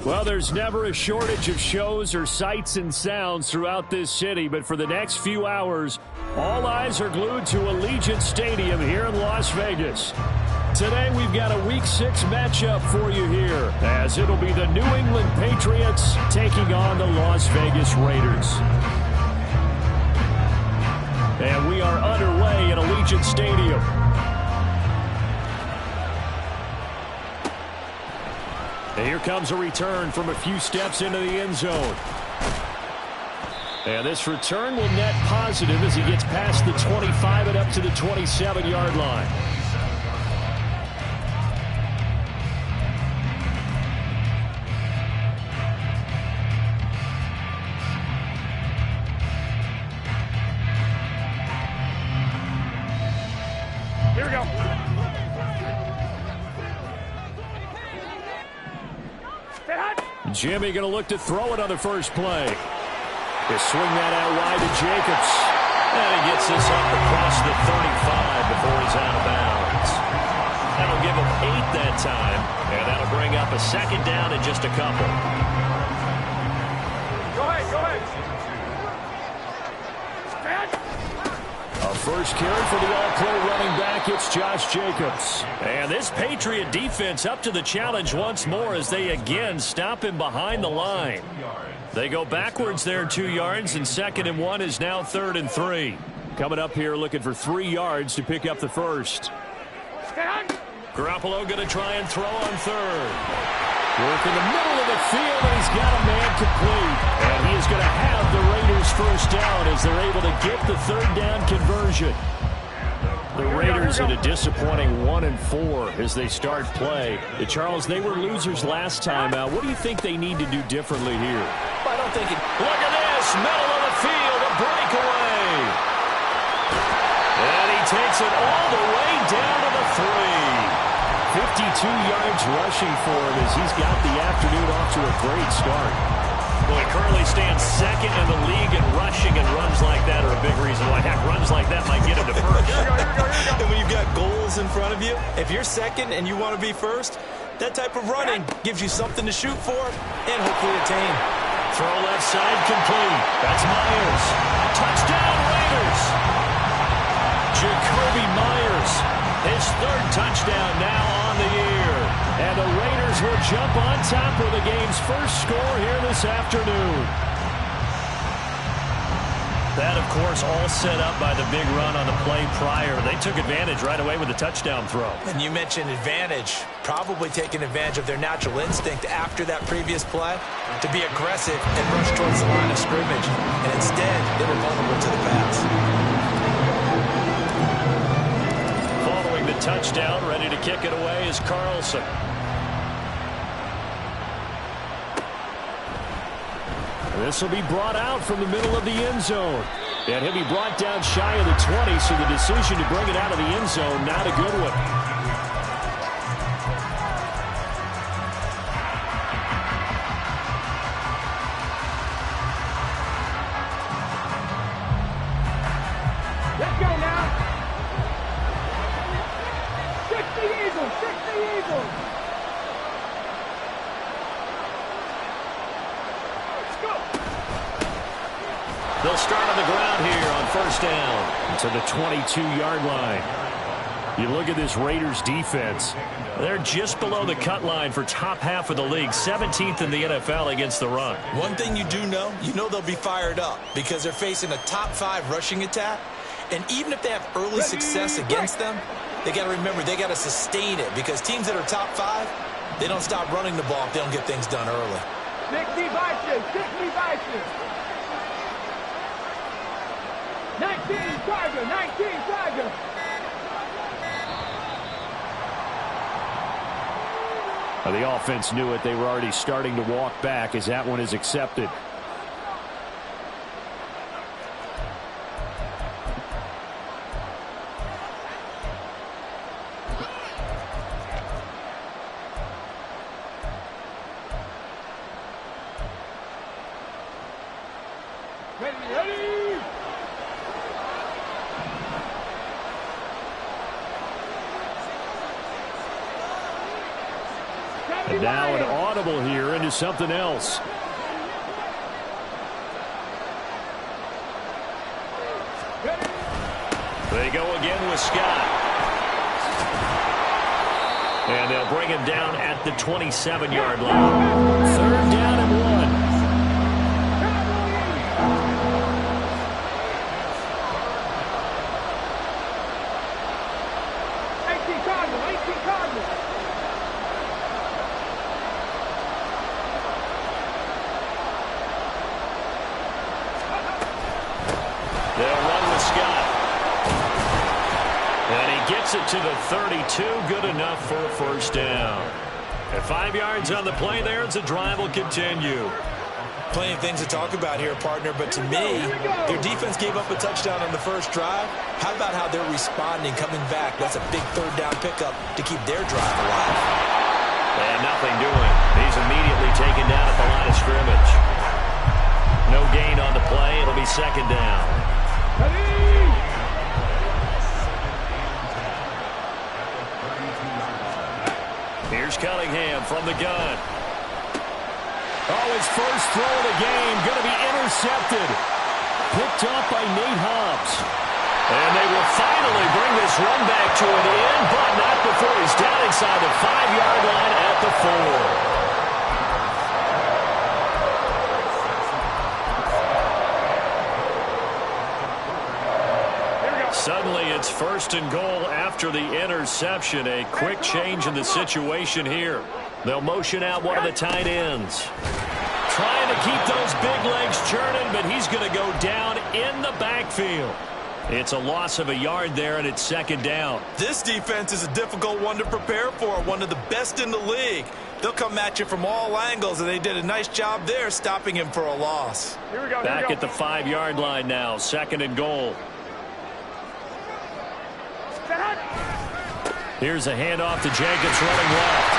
Well, there's never a shortage of shows or sights and sounds throughout this city, but for the next few hours, all eyes are glued to Allegiant Stadium here in Las Vegas. Today, we've got a Week 6 matchup for you here, as it'll be the New England Patriots taking on the Las Vegas Raiders. And we are underway at Allegiant Stadium. And here comes a return from a few steps into the end zone. And this return will net positive as he gets past the 25 and up to the 27-yard line. Here we go. Jimmy going to look to throw it on the first play. They swing that out wide to Jacobs. And he gets this up across the 35 before he's out of bounds. That'll give him 8 that time. And that'll bring up a second down in just a couple. Go ahead, go ahead. A first carry for the all-pro running back. It's Josh Jacobs. And this Patriot defense up to the challenge once more as they again stop him behind the line. They go backwards there 2 yards, and 2nd and 1 is now 3rd and 3. Coming up here looking for 3 yards to pick up the first. Garoppolo going to try and throw on 3rd. Work in the middle of the field, and he's got a man complete. And he is going to have the Raiders first down as they're able to get the 3rd down conversion. The Raiders at a disappointing 1-4 as they start play. Charles, they were losers last time out. What do you think they need to do differently here? I don't think it... Look at this, middle of the field, a breakaway. And he takes it all the way down to the 3. 52 yards rushing for him as he's got the afternoon off to a great start. Well, he currently stands 2nd in the league in rushing, and runs like that are a big reason why. Heck, runs like that might get him to first. And when you've got goals in front of you, if you're 2nd and you want to be 1st, that type of running gives you something to shoot for and hopefully attain. Throw left side complete. That's Myers. Touchdown Raiders. Jacoby Myers. His 3rd touchdown now on the year. And the Raiders will jump on top of the game's first score here this afternoon. That, of course, all set up by the big run on the play prior. They took advantage right away with the touchdown throw. And you mentioned advantage. Probably taking advantage of their natural instinct after that previous play to be aggressive and rush towards the line of scrimmage. And instead, they were vulnerable to the pass. Following the touchdown, ready to kick it away is Carlson. This will be brought out from the middle of the end zone. And he'll be brought down shy of the 20, so the decision to bring it out of the end zone, not a good one. Let's go now. 60 Eagles, 60 Eagles. They'll start on the ground here on first down to the 22-yard line. You look at this Raiders defense. They're just below the cut line for top half of the league, 17th in the NFL against the run. One thing you do know, they'll be fired up because they're facing a top 5 rushing attack. And even if they have early success against them, they got to remember they got to sustain it because teams that are top 5, they don't stop running the ball if they don't get things done early. 60 Vikings, 60 Vikings. 19 Tiger, 19 Tiger. The offense knew it. They were already starting to walk back as that one is accepted. Ready. And now an audible here into something else. They go again with Scott. And they'll bring him down at the 27-yard line. Third down and 1. They'll run with Scott. And he gets it to the 32. Good enough for a first down. At 5 yards on the play there, the drive will continue. Plenty of things to talk about here, partner, but to me, their defense gave up a touchdown on the first drive. How about how they're responding, coming back? That's a big third down pickup to keep their drive alive. And nothing doing. He's immediately taken down at the line of scrimmage. No gain on the play. It'll be second down. Here's Cunningham from the gun. Oh, his first throw of the game going to be intercepted. Picked off by Nate Hobbs. And they will finally bring this run back to an end, but not before he's down inside the 5-yard line at the 4. Suddenly it's first and goal after the interception. A quick change in the situation here. They'll motion out one of the tight ends. Trying to keep those big legs churning, but he's going to go down in the backfield. It's a loss of a yard there, and it's second down. This defense is a difficult one to prepare for, one of the best in the league. They'll come at you from all angles, and they did a nice job there stopping him for a loss. Back at the 5-yard line now, second and goal. Here's a handoff to Jacobs running left.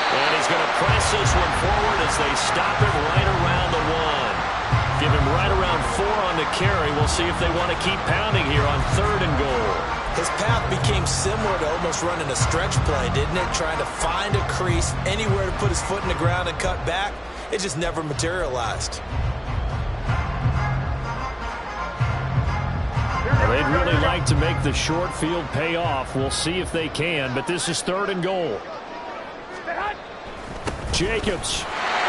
And he's going to press this one forward as they stop him right around the 1. Give him right around 4 on the carry. We'll see if they want to keep pounding here on third and goal. His path became similar to almost running a stretch play, didn't it? Trying to find a crease, anywhere to put his foot in the ground and cut back. It just never materialized. Well, they'd really like to make the short field pay off. We'll see if they can, but this is third and goal. Jacobs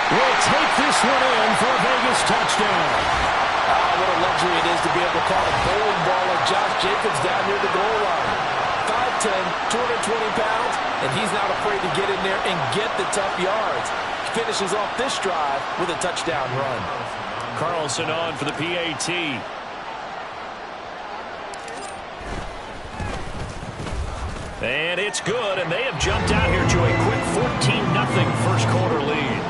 will take this one in for a Vegas touchdown. What a luxury it is to be able to call a bowling ball like Josh Jacobs down near the goal line. 5'10", 220 pounds, and he's not afraid to get in there and get the tough yards. He finishes off this drive with a touchdown run. Carlson on for the PAT. And it's good, and they have jumped out here to a quick 14-0 first quarter lead.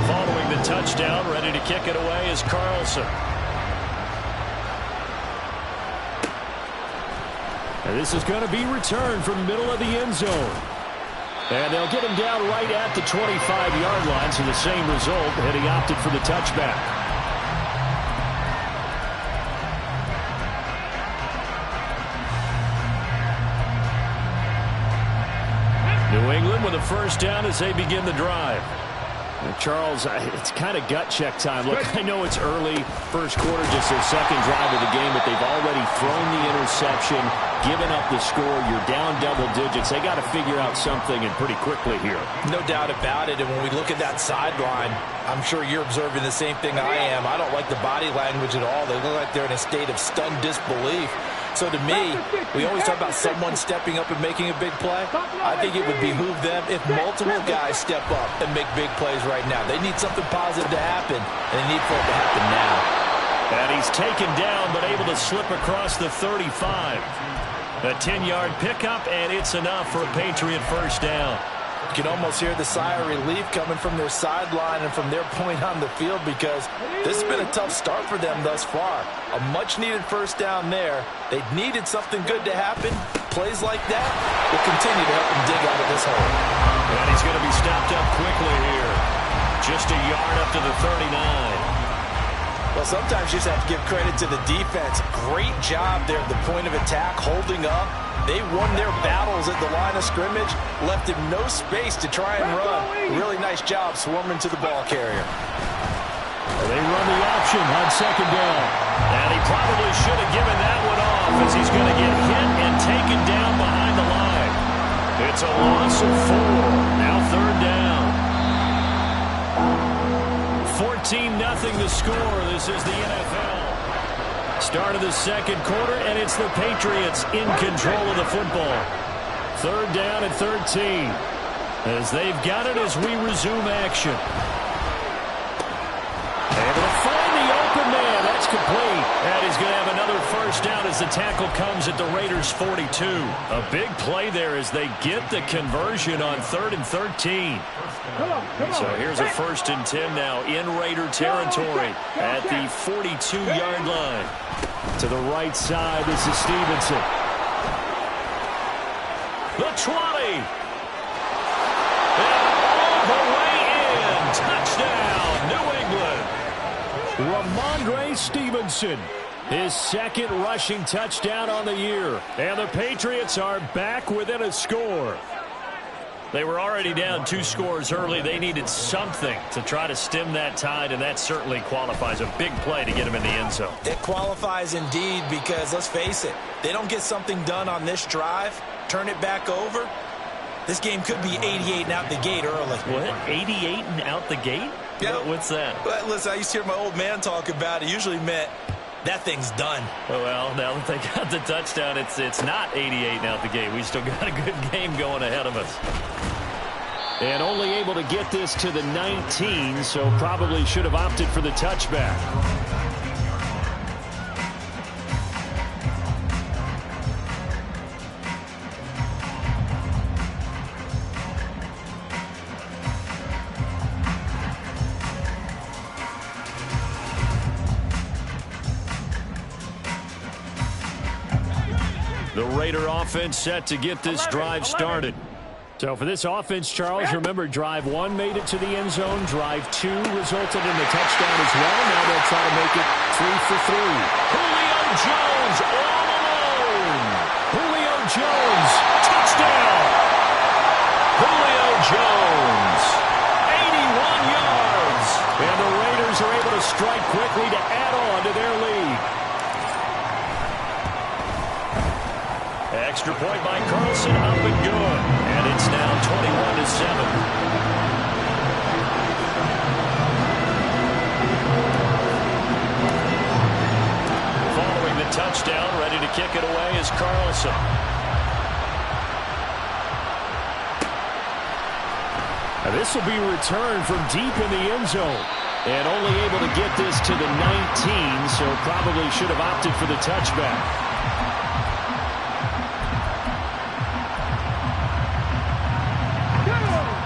Following the touchdown, ready to kick it away is Carlson. And this is going to be returned from the middle of the end zone. And they'll get him down right at the 25-yard line, so the same result, and he opted for the touchback. New England with a first down as they begin the drive. And Charles, it's kind of gut check time. Look, I know it's early, first quarter, just their second drive of the game, but they've already thrown the interception, given up the score. You're down double digits. They got to figure out something, and pretty quickly here. No doubt about it, and when we look at that sideline, I'm sure you're observing the same thing I am. I don't like the body language at all. They look like they're in a state of stunned disbelief. So to me, we always talk about someone stepping up and making a big play. I think it would behoove them if multiple guys step up and make big plays right now. They need something positive to happen, and they need for it to happen now. And he's taken down, but able to slip across the 35. A 10-yard pickup, and it's enough for a Patriot first down. You can almost hear the sigh of relief coming from their sideline and from their point on the field, because this has been a tough start for them thus far. A much-needed first down there. They needed something good to happen. Plays like that will continue to help them dig out of this hole. And he's going to be stopped up quickly here. Just a yard up to the 39. Well, sometimes you just have to give credit to the defense. Great job there at the point of attack, holding up. They won their battles at the line of scrimmage, left him no space to try and run. Really nice job swarming to the ball carrier. They run the option on second down. And he probably should have given that one off as he's going to get hit and taken down behind the line. It's a loss of 4. Now third down. 14-0 the score. This is the NFL. Start of the second quarter, and it's the Patriots in control of the football. Third down and 13. As they've got it as we resume action. Able to find the open man. That's complete. And he's going to have another first down as the tackle comes at the Raiders' 42. A big play there as they get the conversion on 3rd and 13. So here's a 1st and 10 now in Raider territory at the 42-yard line. To the right side, this is Stevenson. The 20. And all the way in. Touchdown, New England. Ramondre Stevenson, his 2nd rushing touchdown on the year. And the Patriots are back within a score. They were already down 2 scores early. They needed something to try to stem that tide, and that certainly qualifies. A big play to get him in the end zone. It qualifies indeed because, let's face it, they don't get something done on this drive, turn it back over, this game could be 88 and out the gate early. What? 88 and out the gate? Yeah. What's that? Well, listen, I used to hear my old man talk about it. It usually meant that thing's done. Well, now that they got the touchdown, it's not 88 and out the gate. We still got a good game going ahead of us. And only able to get this to the 19, so probably should have opted for the touchback. The Raider offense set to get this drive started. So for this offense, Charles, remember drive 1 made it to the end zone. Drive 2 resulted in the touchdown as well. Now they'll try to make it 3 for 3. Julio Jones all alone. Julio Jones, touchdown. Julio Jones, 81 yards. And the Raiders are able to strike quickly to add on to their lead. Extra point by Carlson, up and good. And it's now 21-7. Following the touchdown, ready to kick it away is Carlson. Now this will be returned from deep in the end zone. And only able to get this to the 19, so probably should have opted for the touchback.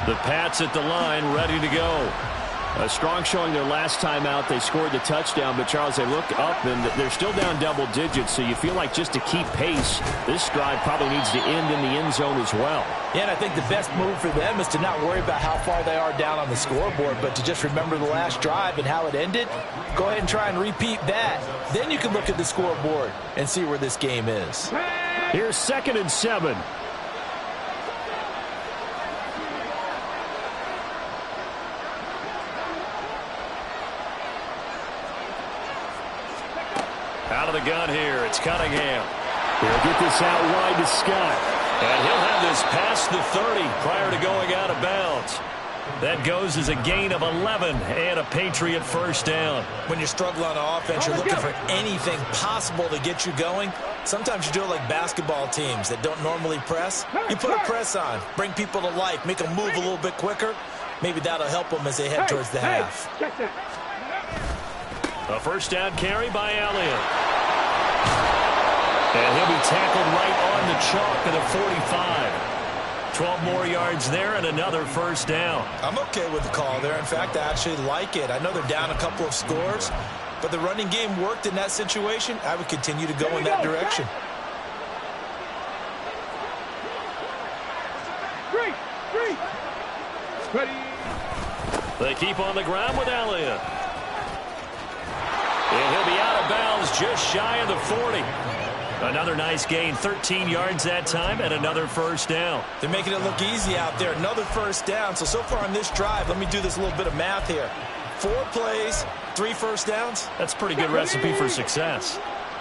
The Pats at the line, ready to go. A strong showing their last time out. They scored the touchdown, but Charles, they look up and they're still down double digits, so you feel like just to keep pace, this drive probably needs to end in the end zone as well. Yeah, and I think the best move for them is to not worry about how far they are down on the scoreboard, but to just remember the last drive and how it ended. Go ahead and try and repeat that. Then you can look at the scoreboard and see where this game is. Here's 2nd and 7. Out of the gun here, it's Cunningham. He'll get this out wide to Scott. And he'll have this past the 30 prior to going out of bounds. That goes as a gain of 11 and a Patriot first down. When you're struggling on offense, you're looking for anything possible to get you going. Sometimes you do it like basketball teams that don't normally press. You put a press on, bring people to life, make them move a little bit quicker. Maybe that'll help them as they head towards the half. A first down carry by Elliott. And he'll be tackled right on the chalk of the 45. 12 more yards there and another first down. I'm okay with the call there. In fact, I actually like it. I know they're down a couple of scores, but the running game worked in that situation. I would continue to go in that direction. Ready. They keep on the ground with Elliott. And he'll be out of bounds just shy of the 40. Another nice gain, 13 yards that time, and another first down. They're making it look easy out there. Another first down. So far on this drive, let me do this little bit of math here. 4 plays, 3 first downs. That's a pretty good recipe for success.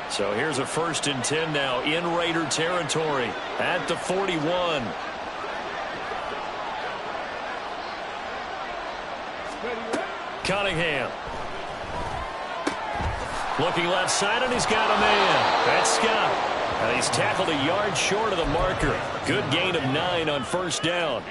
So here's a 1st and 10 now in Raider territory at the 41. Cunningham. Looking left side, and he's got a man. That's Scott. And he's tackled a yard short of the marker. Good gain of 9 on first down.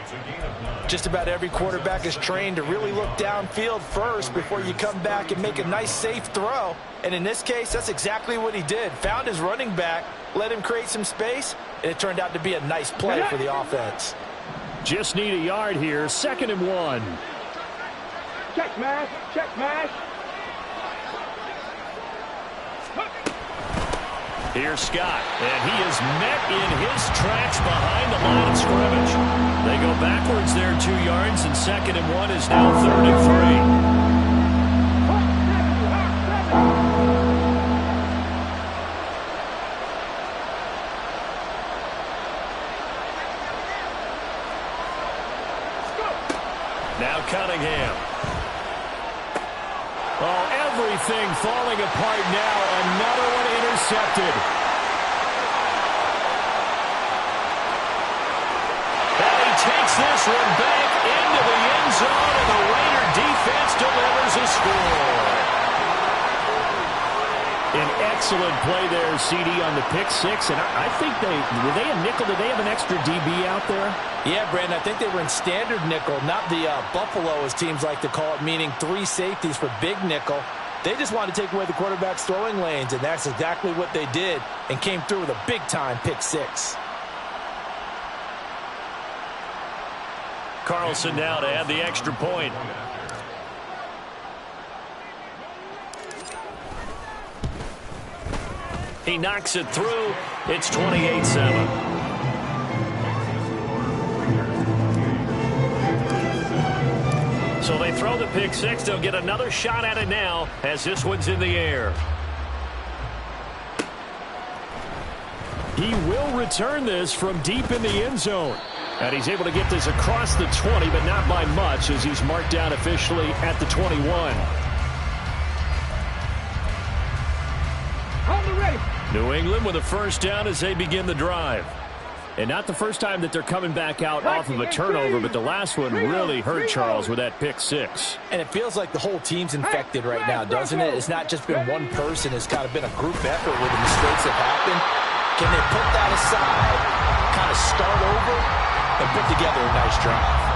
Just about every quarterback is trained to really look downfield first before you come back and make a nice, safe throw. And in this case, that's exactly what he did. Found his running back, let him create some space, and it turned out to be a nice play for the offense. Just need a yard here. 2nd and 1. Check mash, check mash. Here's Scott, and he is met in his tracks behind the line of scrimmage. They go backwards there 2 yards, and 2nd and 1 is now 3rd and 3. Now Cunningham. Oh, everything falling apart now. Another one intercepted. And he takes this one back into the end zone, and the Raider defense delivers a score. An excellent play there, CD, on the pick 6. And I think were they a nickel? Did they have an extra DB out there? Yeah, Brandon, I think they were in standard nickel, not the Buffalo, as teams like to call it, meaning 3 safeties for big nickel. They just wanted to take away the quarterback's throwing lanes, and that's exactly what they did, and came through with a big-time pick 6. Carlson now to add the extra point. He knocks it through. It's 28-7. So they throw the pick 6. They'll get another shot at it now as this one's in the air. He will return this from deep in the end zone. And he's able to get this across the 20, but not by much, as he's marked down officially at the 21. On the ready. New England with a first down as they begin the drive. And not the first time that they're coming back out off of a turnover, but the last one really hurt Charles with that pick 6. And it feels like the whole team's infected right now, doesn't it? It's not just been one person. It's kind of been a group effort where the mistakes have happened. Can they put that aside, kind of start over, and put together a nice drive?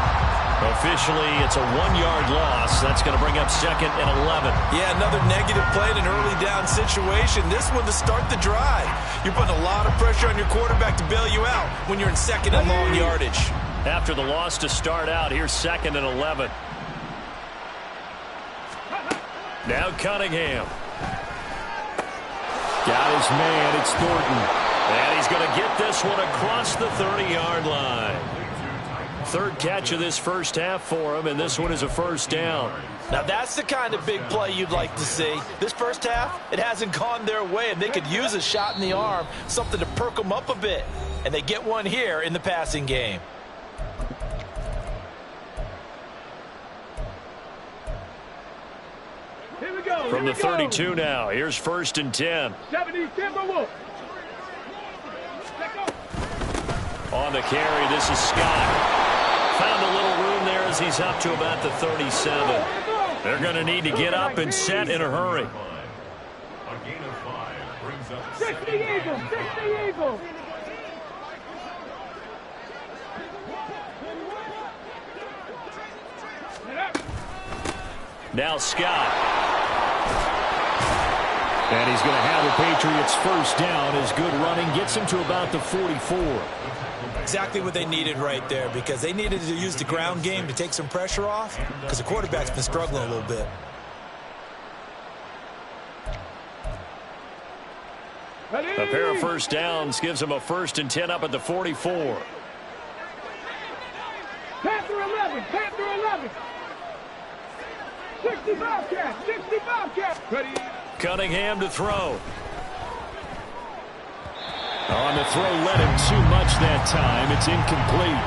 Officially, it's a 1-yard loss. That's going to bring up 2nd and 11. Yeah, another negative play in an early down situation. This one to start the drive. You're putting a lot of pressure on your quarterback to bail you out when you're in 2nd and long yardage. After the loss to start out, here's 2nd and 11. Now Cunningham. Got his man. It's Thornton. And he's going to get this one across the 30-yard line. 3rd catch of this first half for him, and this one is a first down. Now that's the kind of big play you'd like to see. This first half, it hasn't gone their way, and they could use a shot in the arm, something to perk them up a bit. And they get one here in the passing game. Here we go. From the 32 now, here's 1st and 10. 70 Timberwolves. On the carry, this is Scott. Found a little room there as he's up to about the 37. They're going to need to get up and set in a hurry. A gain of 5 brings up 60 Eagles, 60 Eagles. Now Scott. And he's going to have the Patriots first down. His good running gets him to about the 44. Exactly what they needed right there, because they needed to use the ground game to take some pressure off, because the quarterback's been struggling a little bit. A pair of first downs gives him a 1st and 10 up at the 44. Panther 11, Panther 11. 65 cats, 65 cats. Ready, Cunningham to throw. On the throw, led him too much that time. It's incomplete.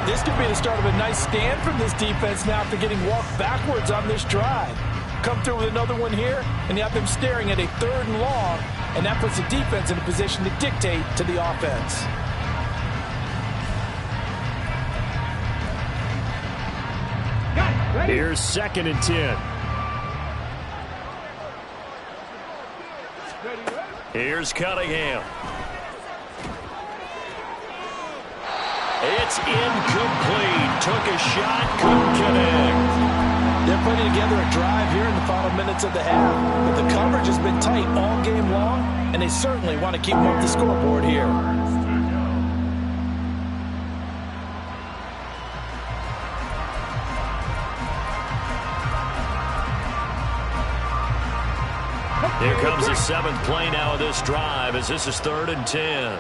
This could be the start of a nice stand from this defense now after getting walked backwards on this drive. Come through with another one here, and you have them staring at a 3rd and long, and that puts the defense in a position to dictate to the offense. Here's 2nd and 10. Here's Cunningham. It's incomplete. Took a shot, couldn't connect. They're putting together a drive here in the final minutes of the half. But the coverage has been tight all game long, and they certainly want to keep them off the scoreboard here. Here comes the 7th play now of this drive as this is 3rd and 10.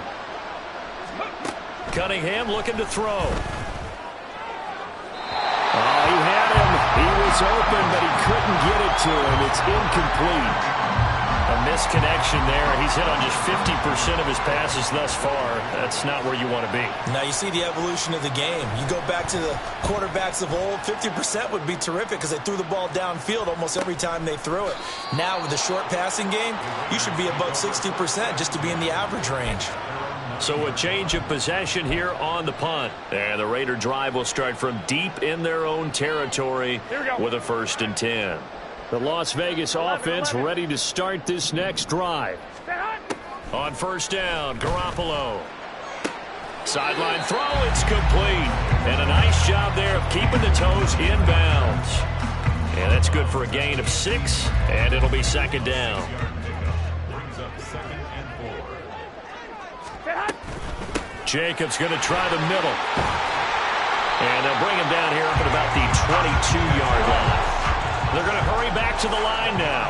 Cunningham looking to throw. Oh, he had him. He was open, but he couldn't get it to him. It's incomplete. A misconnection there. He's hit on just 50% of his passes thus far. That's not where you want to be. Now you see the evolution of the game. You go back to the quarterbacks of old, 50% would be terrific because they threw the ball downfield almost every time they threw it. Now with the short passing game, you should be above 60% just to be in the average range. So a change of possession here on the punt. And the Raider drive will start from deep in their own territory with a 1st and 10. The Las Vegas offense ready to start this next drive. On 1st down, Garoppolo. Sideline throw, it's complete. And a nice job there of keeping the toes inbounds. And that's good for a gain of 6, and it'll be 2nd down. Brings up 2nd and 4. Jacobs going to try the middle. And they'll bring him down here up at about the 22-yard line. They're going to hurry back to the line now.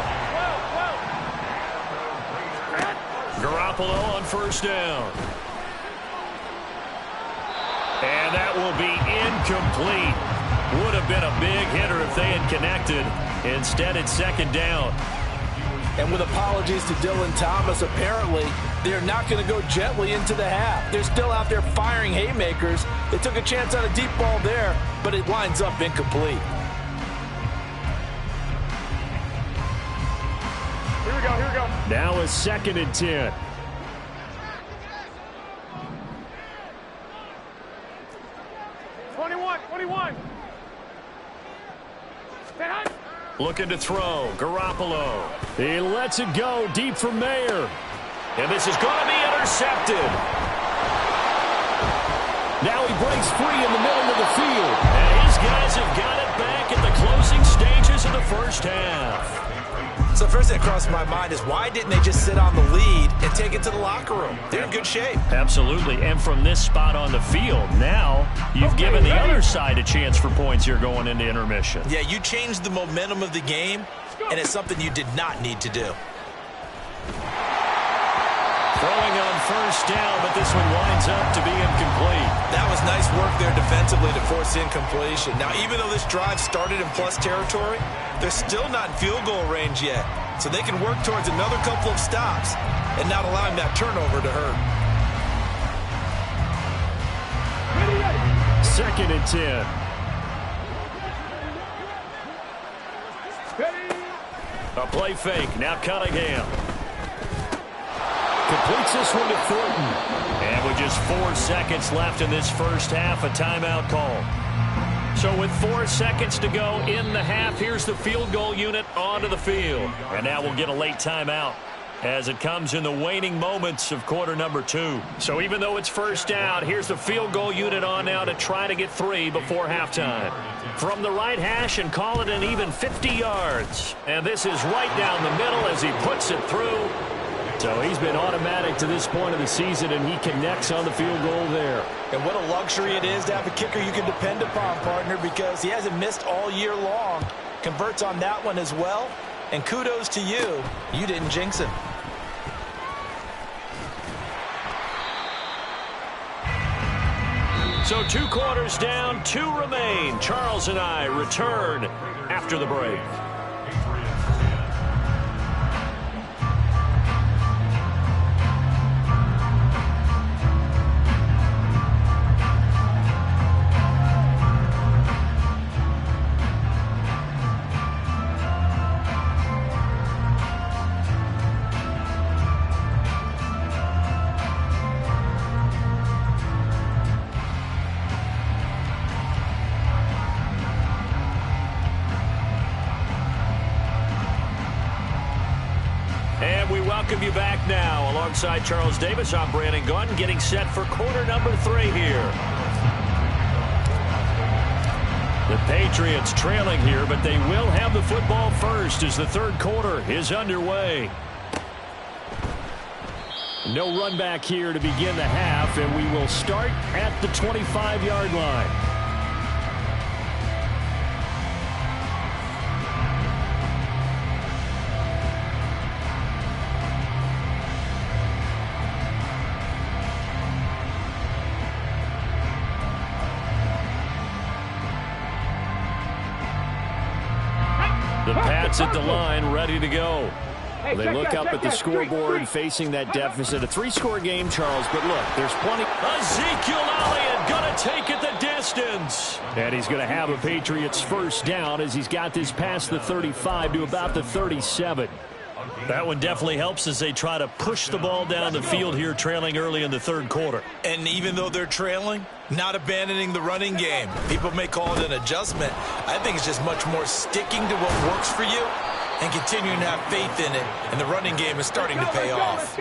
Garoppolo on 1st down. And that will be incomplete. Would have been a big hitter if they had connected. Instead, it's 2nd down. And with apologies to Dylan Thomas, apparently they're not going to go gently into the half. They're still out there firing haymakers. They took a chance on a deep ball there, but it winds up incomplete. Here we go. Now is 2nd and 10. Looking to throw. Garoppolo. He lets it go deep from Mayer. And this is going to be intercepted. Now he breaks free in the middle of the field. And his guys have got it back at the closing stages of the 1st half. So first thing that crossed my mind is why didn't they just sit on the lead and take it to the locker room? They're in good shape. Absolutely. And from this spot on the field, now you've given the other side a chance for points here going into intermission. Yeah, you changed the momentum of the game, and it's something you did not need to do. Throwing on 1st down, but this one winds up to be incomplete. That was nice work there defensively to force incompletion. Now, even though this drive started in plus territory, they're still not in field goal range yet. So they can work towards another couple of stops and not allowing that turnover to hurt. 2nd and 10. A play fake. Now Cunningham. Completes this one to Thornton. And with just 4 seconds left in this 1st half, a timeout call. So with 4 seconds to go in the half, here's the field goal unit onto the field. And now we'll get a late timeout as it comes in the waning moments of quarter number 2. So even though it's 1st down, here's the field goal unit on now to try to get 3 before halftime. From the right hash and call it an even 50 yards. And this is right down the middle as he puts it through. So he's been automatic to this point of the season, and he connects on the field goal there. And what a luxury it is to have a kicker you can depend upon, partner, because he hasn't missed all year long. Converts on that one as well. And kudos to you. You didn't jinx him. So 2 quarters down, 2 remain. Charles and I return after the break. alongside Charles Davis, I'm Brandon Gaudin, getting set for quarter number 3 here. The Patriots trailing here, but they will have the football first as the third quarter is underway. No run back here to begin the half, and we will start at the 25-yard line. The Pats at the line, ready to go. They look up at the scoreboard, facing that deficit. A 3-score game, Charles, but look, there's plenty. Ezekiel Elliott going to take it the distance. And he's going to have a Patriots first down as he's got this past the 35 to about the 37. That one definitely helps as they try to push the ball down the field here, trailing early in the third quarter. And even though they're trailing, not abandoning the running game. People may call it an adjustment. I think it's just much more sticking to what works for you and continuing to have faith in it. And the running game is starting to pay off.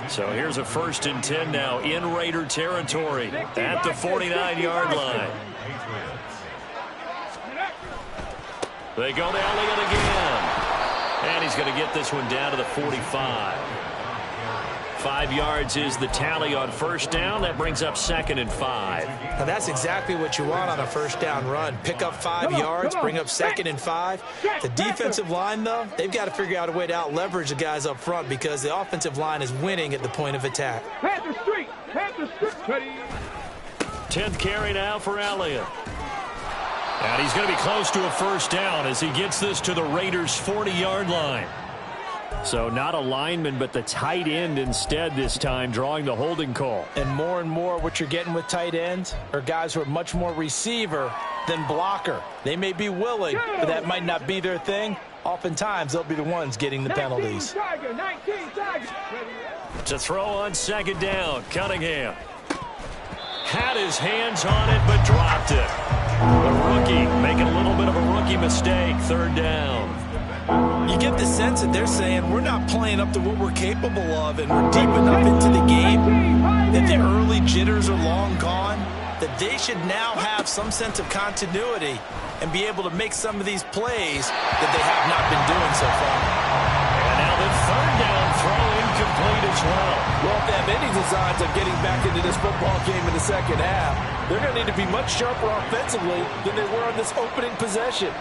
So here's a 1st and 10 now in Raider territory at the 49-yard line. They go to Elliott again. And he's going to get this one down to the 45. 5 yards is the tally on first down. That brings up 2nd and 5. Now that's exactly what you want on a first down run. Pick up 5 yards, bring up 2nd and 5. The defensive line, though, they've got to figure out a way to out-leverage the guys up front because the offensive line is winning at the point of attack. 10th carry now for Elliott. And he's going to be close to a first down as he gets this to the Raiders' 40-yard line. So not a lineman, but the tight end instead this time, drawing the holding call. And more what you're getting with tight ends are guys who are much more receiver than blocker. They may be willing, but that might not be their thing. Oftentimes, they'll be the ones getting the penalties. To throw on 2nd down, Cunningham. Had his hands on it, but dropped it. The rookie making a little bit of a rookie mistake, 3rd down. You get the sense that they're saying we're not playing up to what we're capable of, and we're deep enough into the game that the early jitters are long gone, that they should now have some sense of continuity and be able to make some of these plays that they have not been doing so far. And now the 3rd down throw incomplete as well. Well, if they have any designs of getting back into this football game in the second half, they're going to need to be much sharper offensively than they were on this opening possession.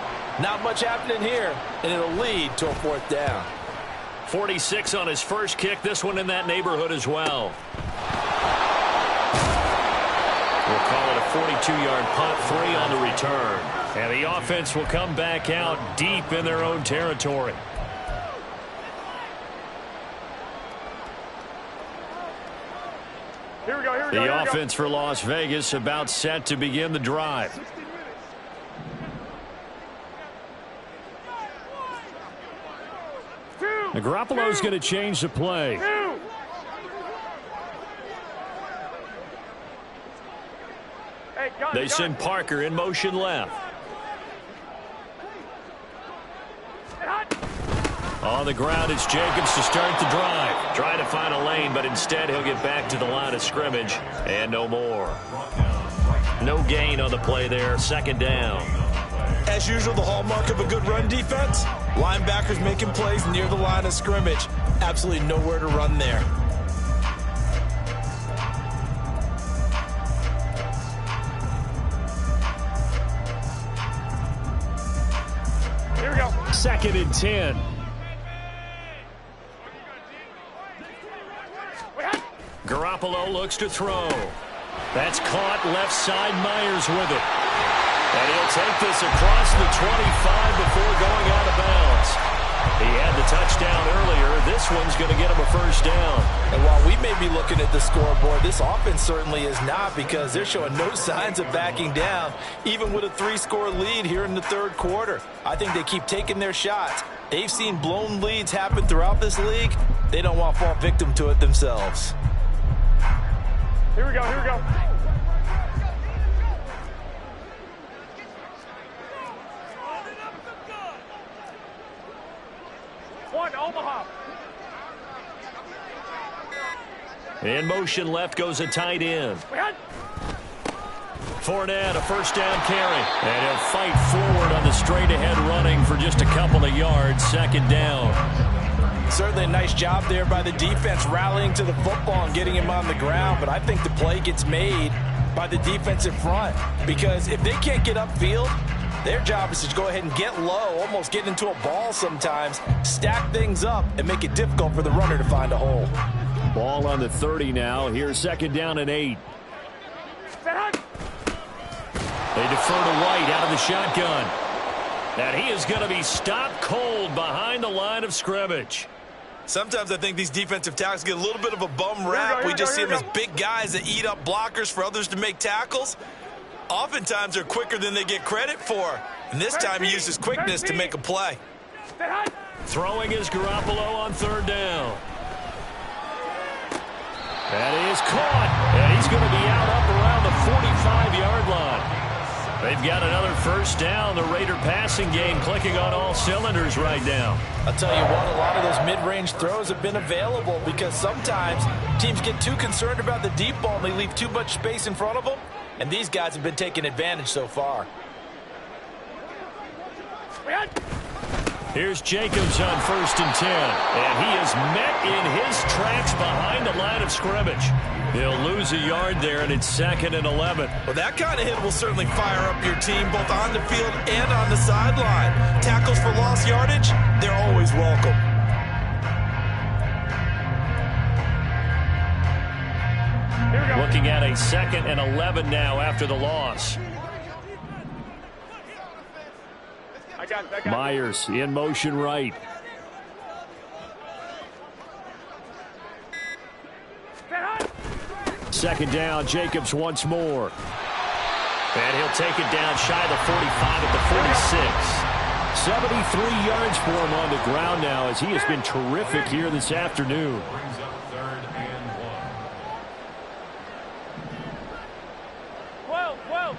Not much happening here, and it'll lead to a 4th down. 46 on his first kick. This one in that neighborhood as well. We'll call it a 42-yard punt, 3 on the return. And the offense will come back out deep in their own territory. The offense for Las Vegas about set to begin the drive. Garoppolo's going to change the play. They send Parker in motion left. On the ground, it's Jacobs to start the drive. Trying to find a lane, but instead he'll get back to the line of scrimmage. And no more. No gain on the play there. 2nd down. As usual, the hallmark of a good run defense, linebackers making plays near the line of scrimmage. Absolutely nowhere to run there. Here we go. 2nd and 10. Garoppolo looks to throw. That's caught left side. Myers with it. And he'll take this across the 25 before going out of bounds. He had the touchdown earlier. This one's going to get him a first down. And while we may be looking at the scoreboard, this offense certainly is not, because they're showing no signs of backing down, even with a 3-score lead here in the third quarter. I think they keep taking their shots. They've seen blown leads happen throughout this league. They don't want to fall victim to it themselves. Here we go, here we go. One, Omaha. In motion left goes a tight end. Fournette, a first down carry. And he'll fight forward on the straight-ahead running for just a couple of yards. Second down. Certainly a nice job there by the defense rallying to the football and getting him on the ground. But I think the play gets made by the defensive front. Because if they can't get upfield, their job is to go ahead and get low, almost get into a ball sometimes, stack things up, and make it difficult for the runner to find a hole. Ball on the 30 now. Here's second down and 8. They defer to White out of the shotgun. And he is going to be stopped cold behind the line of scrimmage. Sometimes I think these defensive tackles get a little bit of a bum rap. We just see them as big guys that eat up blockers for others to make tackles. Oftentimes they're quicker than they get credit for. And this time he uses quickness to make a play. Throwing is Garoppolo on third down. And he is caught. And he's going to be out up around the 45-yard line. They've got another first down. The Raider passing game clicking on all cylinders right now. I'll tell you what, a lot of those mid-range throws have been available because sometimes teams get too concerned about the deep ball and they leave too much space in front of them. And these guys have been taking advantage so far. Here's Jacobs on first and 10. And he is met in his tracks behind the line of scrimmage. He'll lose a yard there, and it's second and 11. Well, that kind of hit will certainly fire up your team both on the field and on the sideline. Tackles for lost yardage, they're always welcome. Looking at a second and 11 now after the loss. Myers in motion right. Second down, Jacobs once more. And he'll take it down shy of the 45 at the 46. 73 yards for him on the ground now as he has been terrific here this afternoon. Brings up third and 1.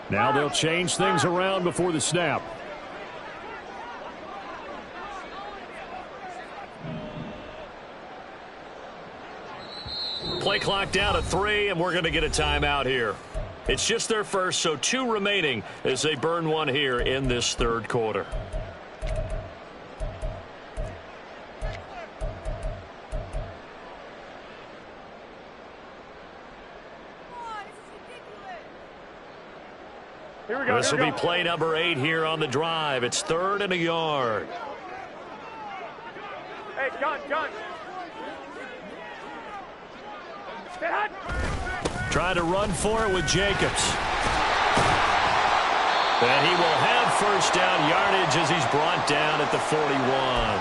Now they'll change things around before the snap. Play clock down to 3, and we're going to get a timeout here. It's just their first, so 2 remaining as they burn one here in this third quarter. This will be play number 8 here on the drive. It's third and a yard. Hey, John. Trying to run for it with Jacobs. And he will have first down yardage as he's brought down at the 41.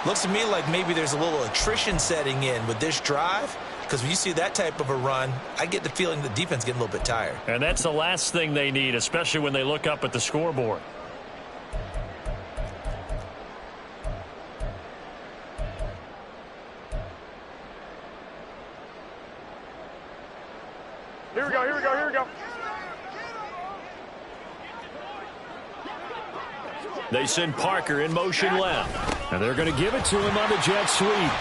Looks to me like maybe there's a little attrition setting in with this drive. Because when you see that type of a run, I get the feeling the defense getting a little bit tired. And that's the last thing they need, especially when they look up at the scoreboard. Here we go. They send Parker in motion left. And they're going to give it to him on the jet sweep.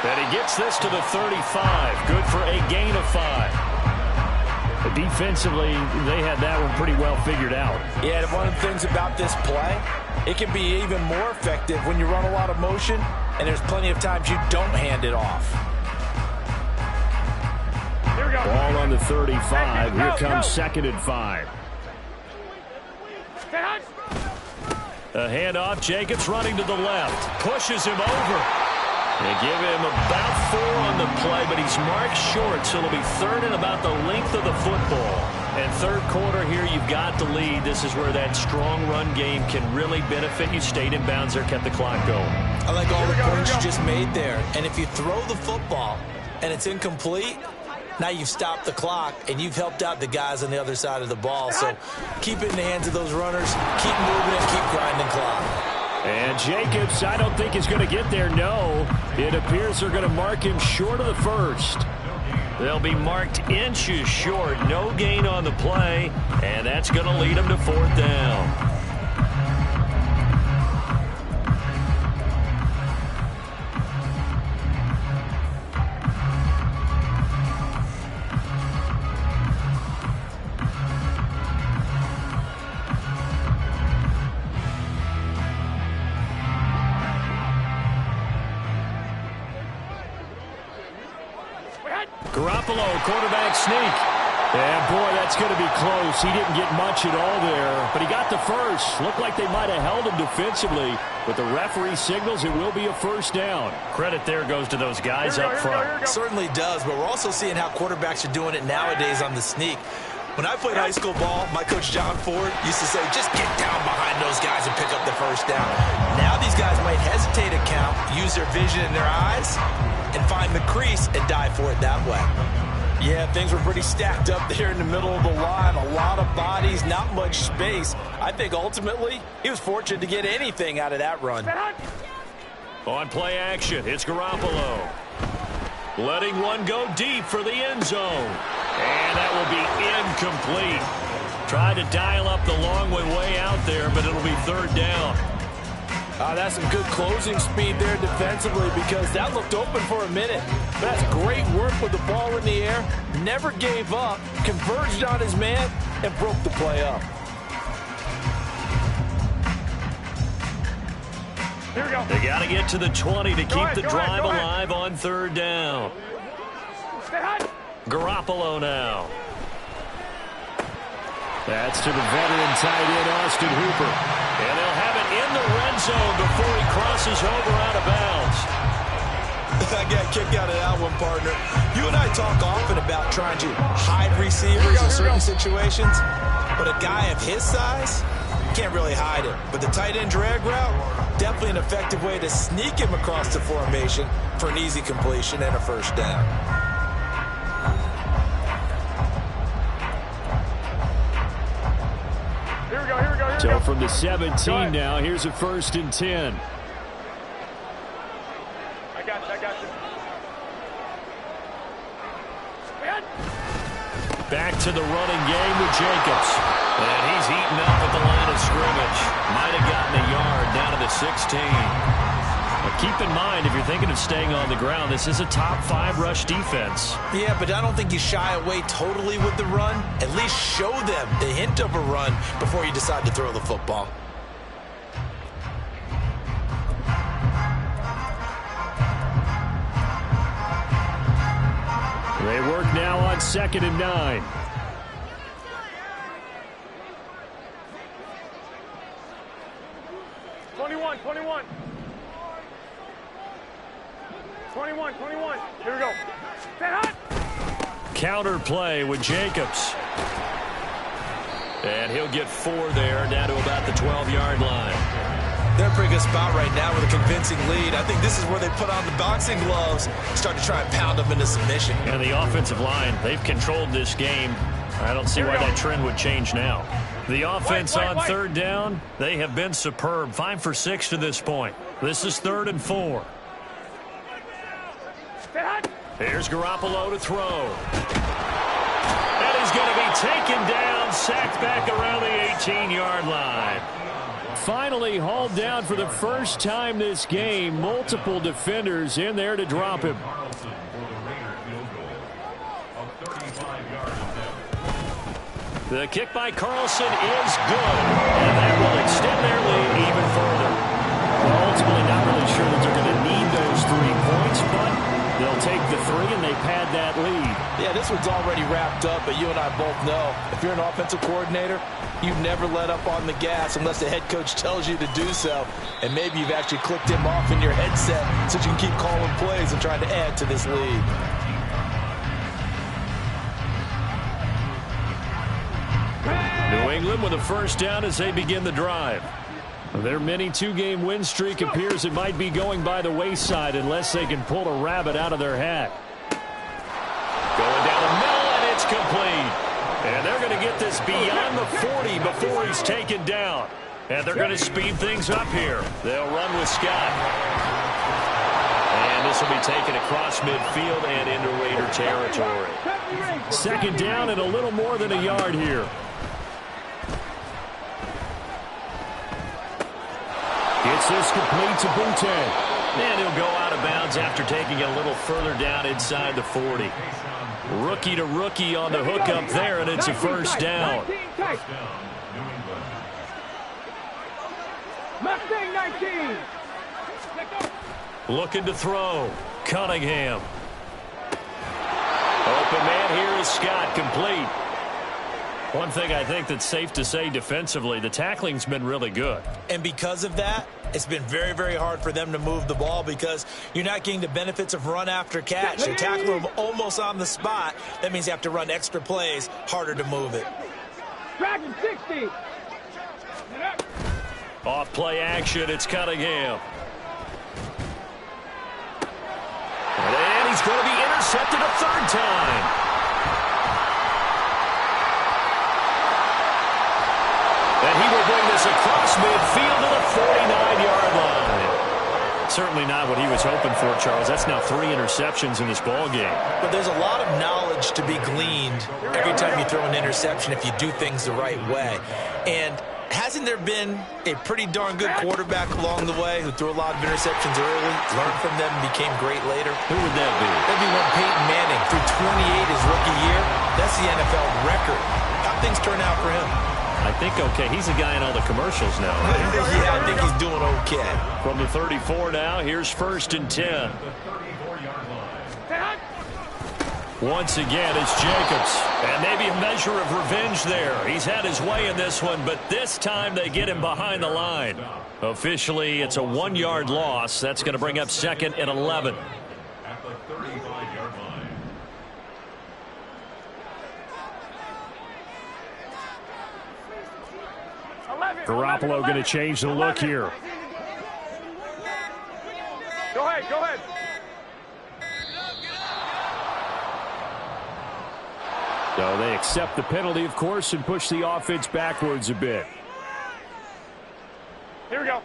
And he gets this to the 35. Good for a gain of 5. Defensively, they had that one pretty well figured out. Yeah, and one of the things about this play, it can be even more effective when you run a lot of motion, and there's plenty of times you don't hand it off. Here we go. Ball on the 35. Here comes second and 5. A handoff. Jacobs running to the left. Pushes him over. They give him about 4 on the play, but he's marked short, so it'll be third and about the length of the football. And third quarter here, you've got the lead. This is where that strong run game can really benefit you. Stayed in bounds there, kept the clock going. I like all the points you just made there. And if you throw the football and it's incomplete, now you've stopped the clock and you've helped out the guys on the other side of the ball. So keep it in the hands of those runners. Keep moving it. Keep grinding clock. And Jacobs, I don't think is going to get there. No, it appears they're going to mark him short of the first. They'll be marked inches short. No gain on the play. And That's going to lead them to 4th down. Garoppolo, quarterback sneak. And, boy, that's going to be close. He didn't get much at all there, but he got the first. Looked like they might have held him defensively, but the referee signals it will be a 1st down. Credit there goes to those guys up front. Certainly does, but we're also seeing how quarterbacks are doing it nowadays on the sneak. When I played high school ball, my coach John Ford used to say, just get down behind those guys and pick up the 1st down. Now these guys might hesitate to count, use their vision in their eyes, and find the crease and dive for it that way. Yeah, things were pretty stacked up there in the middle of the line. A lot of bodies, not much space. I think ultimately he was fortunate to get anything out of that run. On play action, it's Garoppolo. Letting one go deep for the end zone. And that will be incomplete. Tried to dial up the long way out there, but it'll be 3rd down. That's some good closing speed there defensively because that looked open for a minute. But that's great work with the ball in the air. Never gave up, converged on his man, and broke the play up. Here we go. They got to get to the 20 to keep the drive alive on 3rd down. Garoppolo now. That's to the veteran tight end, Austin Hooper. And they'll have it in the red zone before he crosses over out of bounds. I got a kick out of that one, partner. You and I talk often about trying to hide receivers in certain situations, but a guy of his size can't really hide it. But the tight end drag route, definitely an effective way to sneak him across the formation for an easy completion and a 1st down. So from the 17 now, here's a 1st and 10. I got you. Back to the running game with Jacobs. And he's eaten up at the line of scrimmage. Might have gotten a yard down to the 16. But keep in mind, if you're thinking of staying on the ground, this is a top 5 rush defense. Yeah, but I don't think you shy away totally with the run. At least show them the hint of a run before you decide to throw the football. They work now on 2nd and 9. Here we go. Counter play with Jacobs. And he'll get 4 there, down to about the 12-yard line. They're in a pretty good spot right now with a convincing lead. I think this is where they put on the boxing gloves, start to try and pound them into submission. And the offensive line, they've controlled this game. I don't see why that trend would change now. The offense on 3rd down, they have been superb. 5 for 6 to this point. This is 3rd and 4. Here's Garoppolo to throw. And he's going to be taken down, sacked back around the 18-yard line. Finally hauled down for the first time this game. Multiple defenders in there to drop him. The kick by Carlson is good. And that will extend their lead even further. Well, ultimately not really sure that they're going to need those 3 points, but they'll take the 3 and they pad that lead. Yeah, this one's already wrapped up, but you and I both know if you're an offensive coordinator, you never let up on the gas unless the head coach tells you to do so. And maybe you've actually clicked him off in your headset so you can keep calling plays and trying to add to this lead. New England with a 1st down as they begin the drive. Their mini 2-game win streak appears it might be going by the wayside unless they can pull a rabbit out of their hat. Going down the middle, and it's complete. And they're going to get this beyond the 40 before he's taken down. And they're going to speed things up here. They'll run with Scott. And this will be taken across midfield and into Raider territory. 2nd down and a little more than a yard here. Gets this complete to Bouteng. And he'll go out of bounds after taking it a little further down inside the 40. Rookie to rookie on the hook up there, and it's a first down. Mustang 19. Looking to throw. Cunningham. Open man here is Scott, complete. One thing I think that's safe to say defensively, the tackling's been really good. And because of that, it's been very, very hard for them to move the ball because you're not getting the benefits of run after catch. They tackle them almost on the spot. That means you have to run extra plays, harder to move it. Dragon 60. Off play action, it's Cunningham. And he's going to be intercepted a third time. And he will bring this across midfield to the 49-yard line. Certainly not what he was hoping for, Charles. That's now 3 interceptions in this ball game. But there's a lot of knowledge to be gleaned every time you throw an interception if you do things the right way. And hasn't there been a pretty darn good quarterback along the way who threw a lot of interceptions early, learned from them, and became great later? Who would that be? That'd be one Peyton Manning threw 28 his rookie year. That's the NFL record. How things turn out for him? I think okay. He's a guy in all the commercials now. Yeah, I think he's doing okay. From the 34 now, here's 1st and 10. Once again, it's Jacobs. And maybe a measure of revenge there. He's had his way in this one, but this time they get him behind the line. Officially, it's a 1-yard loss. That's going to bring up 2nd and 11. At the 35-yard line. Garoppolo going to change the look here. Go ahead, go ahead. So they accept the penalty, of course, and push the offense backwards a bit. Here we go.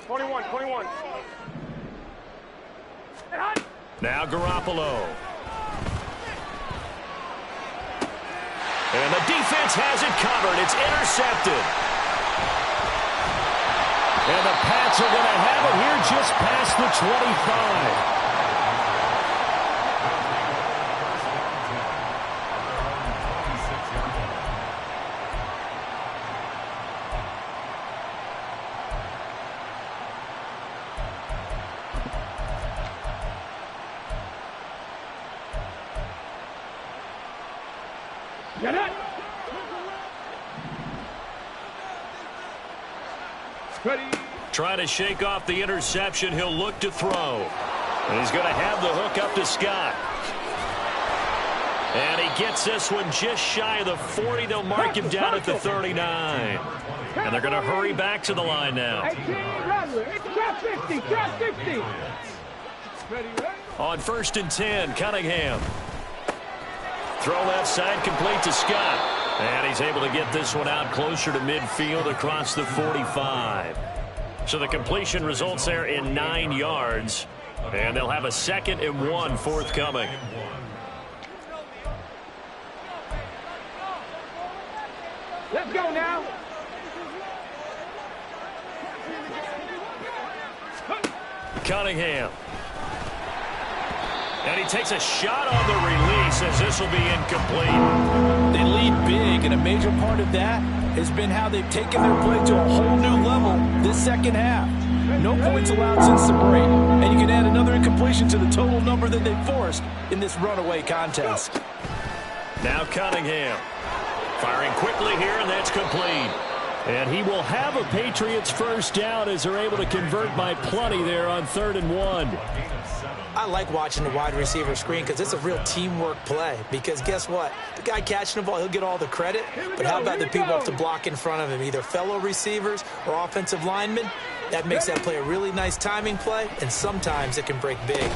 Twenty-one. Now Garoppolo. And the defense has it covered. It's intercepted. And the Pats are going to have it here just past the 25. Get it. Ready. Trying to shake off the interception. He'll look to throw. And he's going to have the hook up to Scott. And he gets this one just shy of the 40. They'll mark him down at the 39. And they're going to hurry back to the line now. 18, Rattler. It's trap 50. Trap 50. Ready. On 1st and 10, Cunningham. Throw left side, complete to Scott. And he's able to get this one out closer to midfield across the 45. So the completion results there in 9 yards. And they'll have a 2nd and 1 forthcoming. Let's go now. Cunningham. And he takes a shot on the release as this will be incomplete. They lead big, and a major part of that has been how they've taken their play to a whole new level this second half. No points allowed since the break, and you can add another incompletion to the total number that they forced in this runaway contest. Now Cunningham. Firing quickly here, and that's complete. And he will have a Patriots first down as they're able to convert by plenty there on 3rd and 1. I like watching the wide receiver screen because it's a real teamwork play. Because guess what? The guy catching the ball, he'll get all the credit. But how about the people who have to block in front of him, either fellow receivers or offensive linemen? That makes that play a really nice timing play, and sometimes it can break big.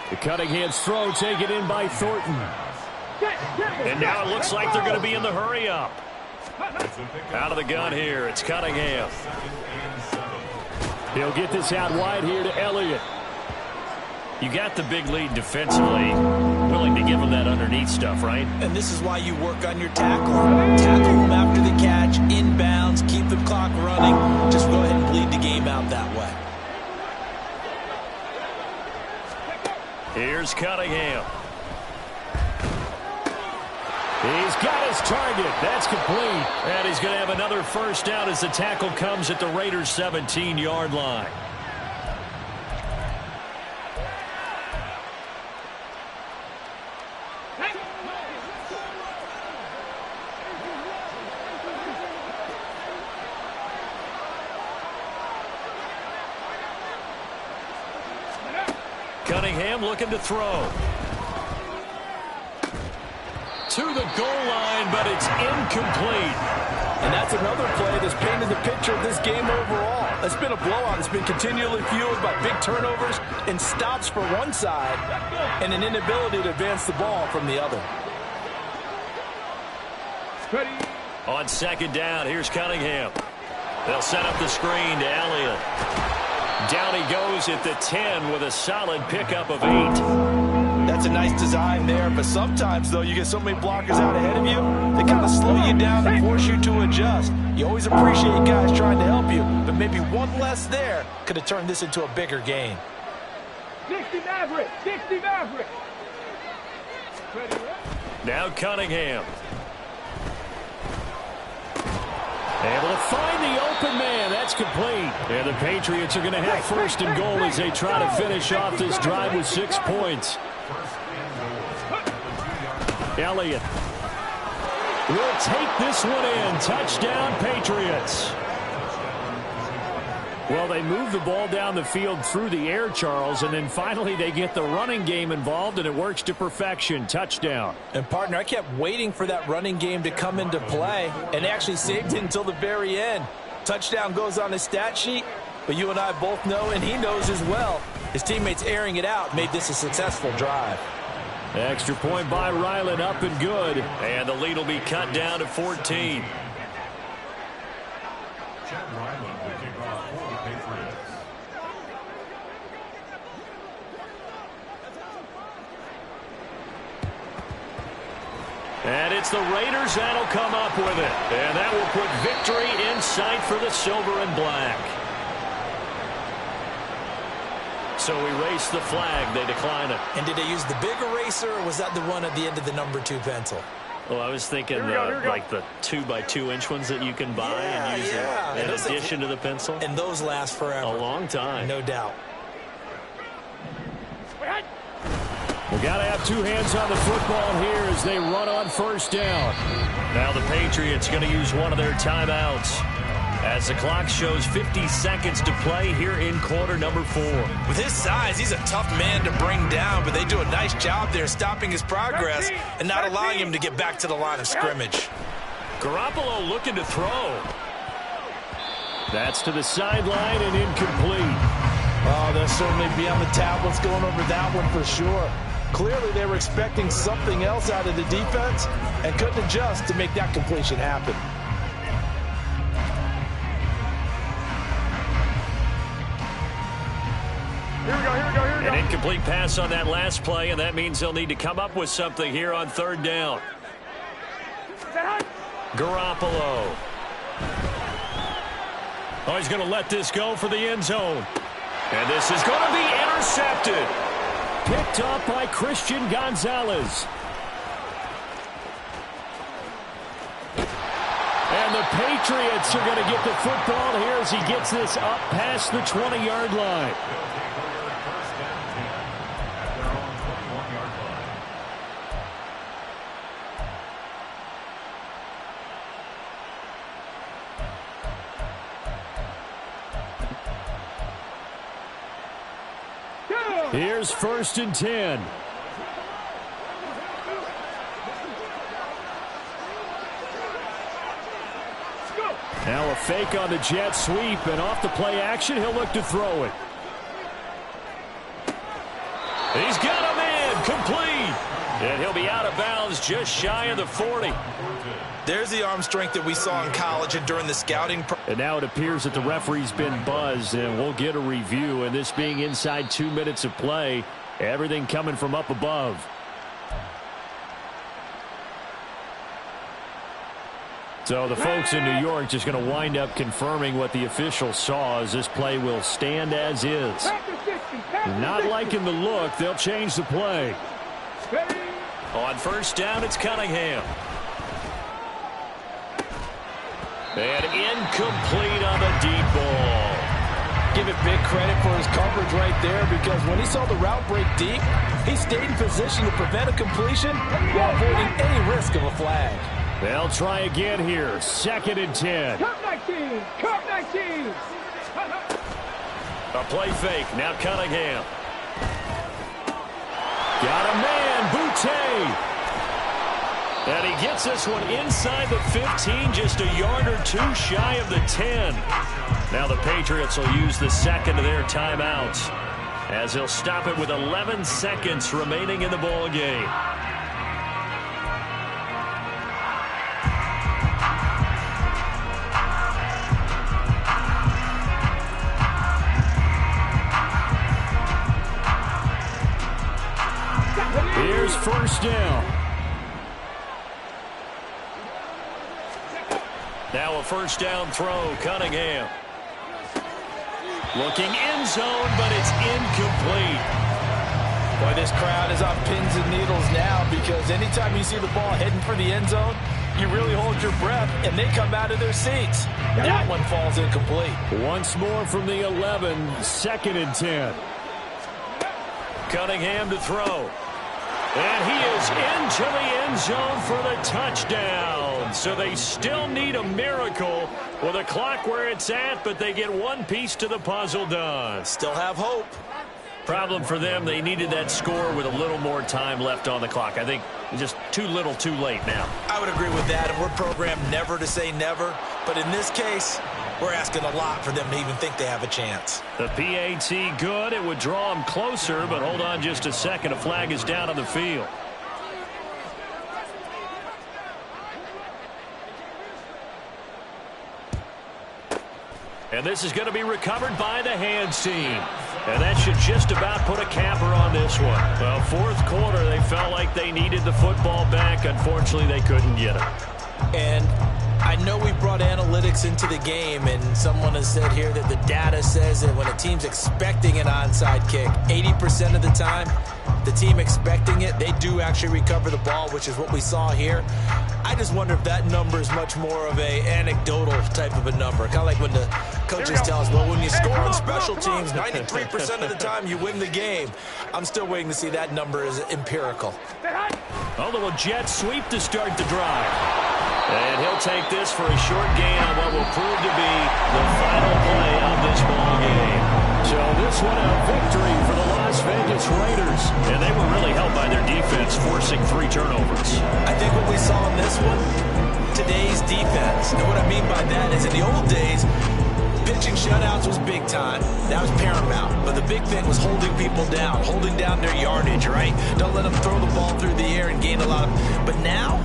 The Cunningham's throw taken in by Thornton. And now it looks like they're going to be in the hurry-up. Out of the gun here, it's Cunningham. He'll get this out wide here to Elliott. You got the big lead defensively. Willing to give them that underneath stuff, right? And this is why you work on your tackle. Tackle them after the catch, inbounds, keep the clock running. Just go ahead and bleed the game out that way. Here's Cunningham. He's got his target. That's complete. And he's going to have another first down as the tackle comes at the Raiders' 17-yard line. Cunningham looking to throw. To the goal line, but it's incomplete. And that's another play that's painted the picture of this game overall. It's been a blowout. It's been continually fueled by big turnovers and stops for one side and an inability to advance the ball from the other. Ready. On second down, here's Cunningham. They'll set up the screen to Elliott. Down he goes at the 10 with a solid pickup of 8. That's a nice design there, but sometimes, though, you get so many blockers out ahead of you, they kind of slow you down and force you to adjust. You always appreciate guys trying to help you, but maybe one less there could have turned this into a bigger game. 60 Maverick. 60 Maverick. Ready. Now Cunningham. Able to find the open man. That's complete. And the Patriots are going to have first and goal as they try to finish off this drive with 6 points. Elliott will take this one in. Touchdown, Patriots. Well, they move the ball down the field through the air, Charles, and then finally they get the running game involved, and it works to perfection. Touchdown. And, partner, I kept waiting for that running game to come into play and actually saved it until the very end. Touchdown goes on his stat sheet, but you and I both know, and he knows as well, his teammates airing it out made this a successful drive. Extra point by Ryland, up and good. And the lead will be cut down to 14. Chad Ryland will kick off for the Patriots. And it's the Raiders that'll come up with it. And that will put victory in sight for the silver and black. So erase the flag. They decline it. And did they use the big eraser, or was that the one at the end of the number 2 pencil? Well, I was thinking like the 2x2-inch ones that you can buy and use in addition to the pencil. And those last forever. A long time. No doubt. We got to have 2 hands on the football here as they run on first down. Now the Patriots going to use one of their timeouts as the clock shows 50 seconds to play here in quarter number 4. With his size, he's a tough man to bring down, but they do a nice job there stopping his progress and not allowing him to get back to the line of scrimmage. Garoppolo looking to throw. That's to the sideline and incomplete. Oh, they'll certainly be on the tablets going over that one for sure. Clearly, they were expecting something else out of the defense and couldn't adjust to make that completion happen. Here we go. An incomplete pass on that last play, and that means they'll need to come up with something here on third down. Garoppolo. Oh, he's going to let this go for the end zone. And this is going to be intercepted. Picked up by Christian Gonzalez. And the Patriots are going to get the football here as he gets this up past the 20-yard line. Here's first and 10. Now a fake on the jet sweep, and off the play action, he'll look to throw it. He's got a man, complete. And he'll be out of bounds just shy of the 40. There's the arm strength that we saw in college and during the scouting. And now it appears that the referee's been buzzed, and we'll get a review. And this being inside 2 minutes of play, Everything coming from up above. So the folks in New York just going to wind up confirming what the officials saw, as this play will stand as is. Not liking the look. They'll change the play. On first down, it's Cunningham. And incomplete on the deep ball. Give it big credit for his coverage right there, because when he saw the route break deep, he stayed in position to prevent a completion while avoiding any risk of a flag. They'll try again here. 2nd and 10. Cup 19! Cup 19! A play fake. Now Cunningham. Got a man. Boutte. And he gets this one inside the 15, just a yard or two shy of the 10. Now the Patriots will use the second of their timeouts, as they'll stop it with 11 seconds remaining in the ball game. Here's first down. Now a first down throw, Cunningham. Looking end zone, but it's incomplete. Boy, this crowd is on pins and needles now, because anytime you see the ball heading for the end zone, you really hold your breath, and they come out of their seats. That one falls incomplete. Once more from the 11, 2nd and 10. Cunningham to throw. And he is into the end zone for the touchdown. So they still need a miracle with a clock where it's at, but they get one piece to the puzzle done. Still have hope. Problem for them, they needed that score with a little more time left on the clock. I think just too little too late now. I would agree with that, and we're programmed never to say never. But in this case, we're asking a lot for them to even think they have a chance. The PAT good. It would draw them closer, but hold on just a second. A flag is down on the field. And this is going to be recovered by the hands team. And that should just about put a capper on this one. Well, fourth quarter, they felt like they needed the football back. Unfortunately, they couldn't get it. And I know we brought analytics into the game, and someone has said here that the data says that when a team's expecting an onside kick, 80% of the time, the team expecting it, they do actually recover the ball, which is what we saw here. I just wonder if that number is much more of a anecdotal type of a number. Kind of like when the coaches tell us, well, when you score on special teams, 93% of the time you win the game. I'm still waiting to see that number is empirical. A little jet sweep to start the drive. And he'll take this for a short gain on what will prove to be the final play of this ball game. So this one a victory for the Las Vegas Raiders. And they were really helped by their defense, forcing 3 turnovers. I think what we saw in this one, today's defense. And what I mean by that is in the old days, pitching shutouts was big time. That was paramount. But the big thing was holding people down, holding down their yardage, right? Don't let them throw the ball through the air and gain a lot of... But now...